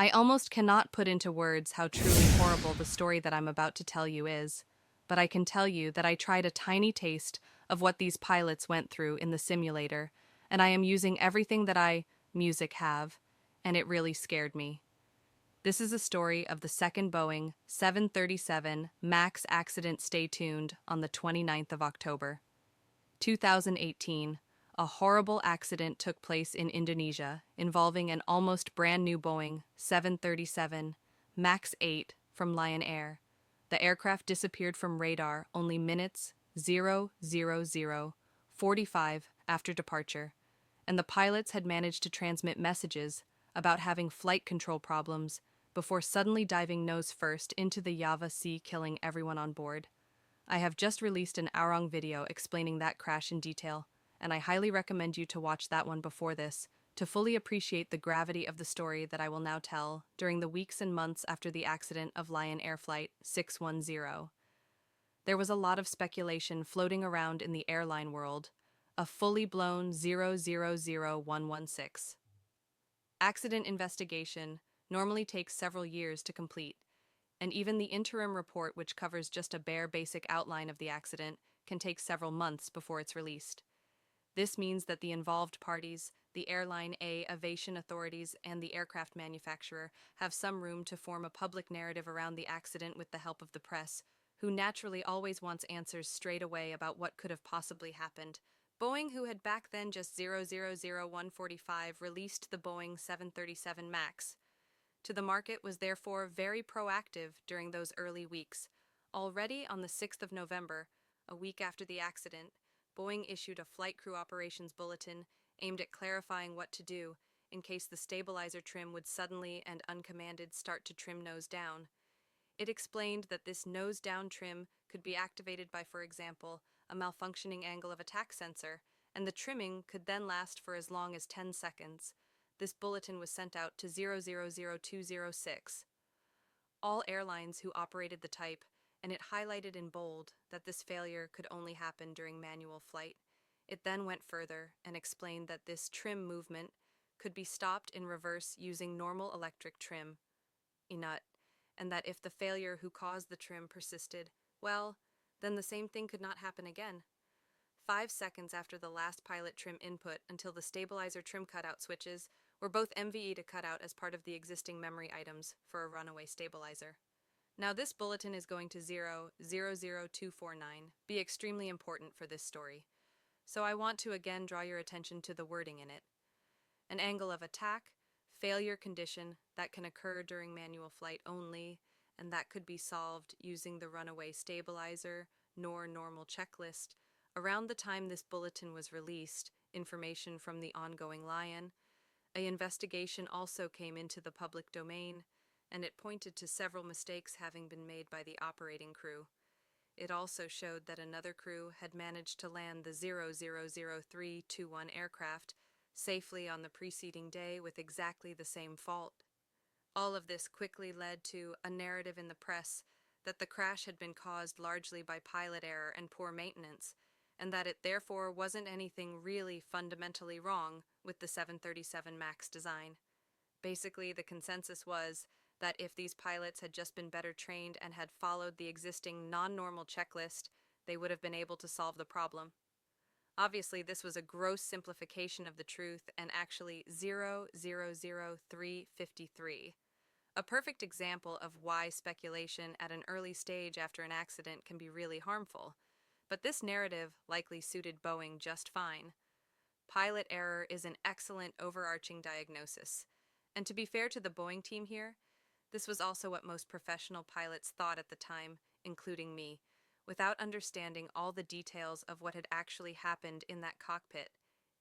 I almost cannot put into words how truly horrible the story that I'm about to tell you is, but I can tell you that I tried a tiny taste of what these pilots went through in the simulator, and I am using everything that music have, and it really scared me. This is a story of the second Boeing 737 MAX accident. Stay tuned on the 29th of October. 2018, a horrible accident took place in Indonesia involving an almost brand new Boeing 737 MAX 8 from Lion Air. The aircraft disappeared from radar only minutes 0:00:45 after departure, and the pilots had managed to transmit messages about having flight control problems before suddenly diving nose first into the Java Sea, killing everyone on board. I have just released an hour-long video explaining that crash in detail, and I highly recommend you to watch that one before this to fully appreciate the gravity of the story that I will now tell during the weeks and months after the accident of Lion Air Flight 610. There was a lot of speculation floating around in the airline world, a fully blown 000116. Accident investigation normally takes several years to complete, and even the interim report, which covers just a bare basic outline of the accident, can take several months before it's released. This means that the involved parties, the airline, aviation authorities, and the aircraft manufacturer, have some room to form a public narrative around the accident with the help of the press, who naturally always wants answers straight away about what could have possibly happened. Boeing, who had back then just 000145 released the Boeing 737 MAX to the market, was therefore very proactive during those early weeks. Already on the 6th of November, a week after the accident, Boeing issued a flight crew operations bulletin aimed at clarifying what to do in case the stabilizer trim would suddenly and uncommanded start to trim nose down. It explained that this nose down trim could be activated by, for example, a malfunctioning angle of attack sensor, and the trimming could then last for as long as 10 seconds. This bulletin was sent out to 000206. All airlines who operated the type, and it highlighted in bold that this failure could only happen during manual flight. It then went further and explained that this trim movement could be stopped in reverse using normal electric trim, ENUT, and that if the failure who caused the trim persisted, well, then the same thing could not happen again. 5 seconds after the last pilot trim input until the stabilizer trim cutout switches were both MVE to cut out as part of the existing memory items for a runaway stabilizer. Now this bulletin is going to 000249 be extremely important for this story, so I want to again draw your attention to the wording in it. An angle of attack, failure condition that can occur during manual flight only, and that could be solved using the runaway stabilizer nor normal checklist. Around the time this bulletin was released, information from the ongoing Lion, an investigation also came into the public domain, and it pointed to several mistakes having been made by the operating crew. It also showed that another crew had managed to land the 000321 aircraft safely on the preceding day with exactly the same fault. All of this quickly led to a narrative in the press that the crash had been caused largely by pilot error and poor maintenance, and that it therefore wasn't anything really fundamentally wrong with the 737 MAX design. Basically, the consensus was that if these pilots had just been better trained and had followed the existing non-normal checklist, they would have been able to solve the problem. Obviously, this was a gross simplification of the truth and actually 000353. A perfect example of why speculation at an early stage after an accident can be really harmful. But this narrative likely suited Boeing just fine. Pilot error is an excellent overarching diagnosis. And to be fair to the Boeing team here, this was also what most professional pilots thought at the time, including me, without understanding all the details of what had actually happened in that cockpit.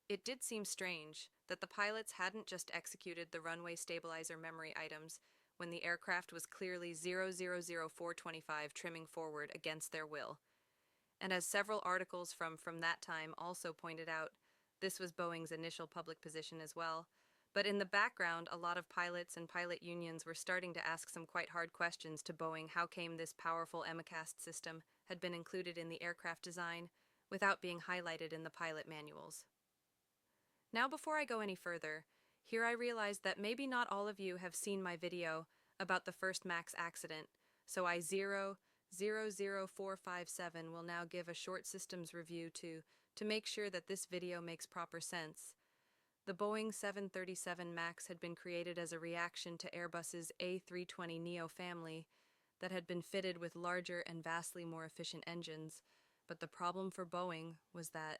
It did seem strange that the pilots hadn't just executed the runway stabilizer memory items when the aircraft was clearly 000425 trimming forward against their will. And as several articles from that time also pointed out, this was Boeing's initial public position as well. But in the background, a lot of pilots and pilot unions were starting to ask some quite hard questions to Boeing. How came this powerful MCAS system had been included in the aircraft design without being highlighted in the pilot manuals? Now, before I go any further, Here I realized that maybe not all of you have seen my video about the first MAX accident, so I 000457 will now give a short systems review to make sure that this video makes proper sense. The Boeing 737 MAX had been created as a reaction to Airbus's A320neo family that had been fitted with larger and vastly more efficient engines, but the problem for Boeing was that